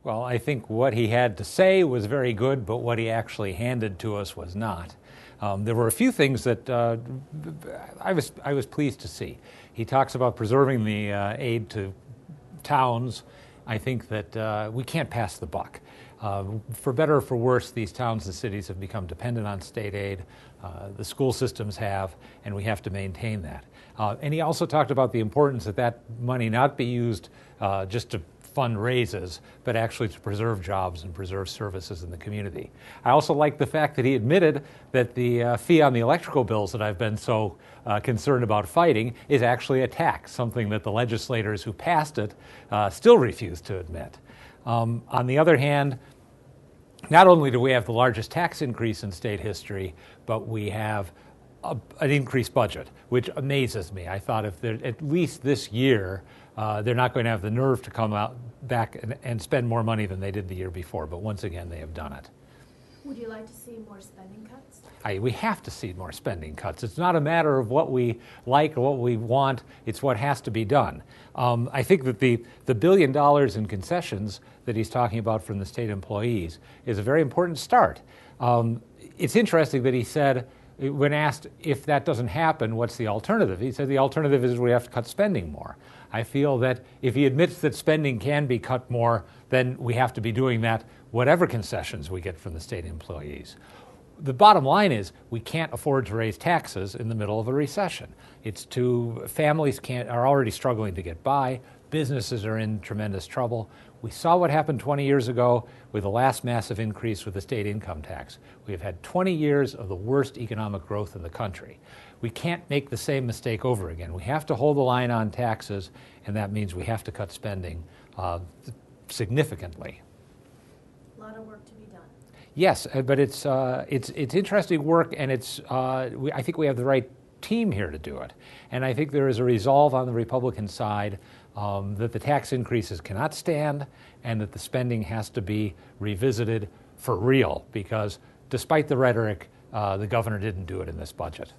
Well, I think what he had to say was very good, but what he actually handed to us was not. There were a few things that I was pleased to see. He talks about preserving the aid to towns. I think that we can't pass the buck. For better or for worse, these towns and cities have become dependent on state aid. The school systems have, and we have to maintain that. And he also talked about the importance that that money not be used just to fund raises, but actually to preserve jobs and preserve services in the community. I also like the fact that he admitted that the fee on the electrical bills that I've been so concerned about fighting is actually a tax, something that the legislators who passed it still refuse to admit. On the other hand, not only do we have the largest tax increase in state history, but we have an increased budget, which amazes me. I thought if they're, at least this year, they're not going to have the nerve to come out back and spend more money than they did the year before. But once again, they have done it. Would you like to see more spending cuts? We have to see more spending cuts. It's not a matter of what we like or what we want. It's what has to be done. I think that the $1 billion in concessions that he's talking about from the state employees is a very important start. It's interesting that he said, when asked if that doesn't happen, what's the alternative? He said the alternative is we have to cut spending more. I feel that if he admits that spending can be cut more, then we have to be doing that whatever concessions we get from the state employees. The bottom line is we can't afford to raise taxes in the middle of a recession. Families are already struggling to get by. Businesses are in tremendous trouble. We saw what happened 20 years ago with the last massive increase with the state income tax. We have had 20 years of the worst economic growth in the country. We can't make the same mistake over again. We have to hold the line on taxes, and that means we have to cut spending significantly. A lot of work to be done. Yes, but it's interesting work, and I think we have the right team here to do it. And I think there is a resolve on the Republican side that the tax increases cannot stand and that the spending has to be revisited for real, because despite the rhetoric, the governor didn't do it in this budget.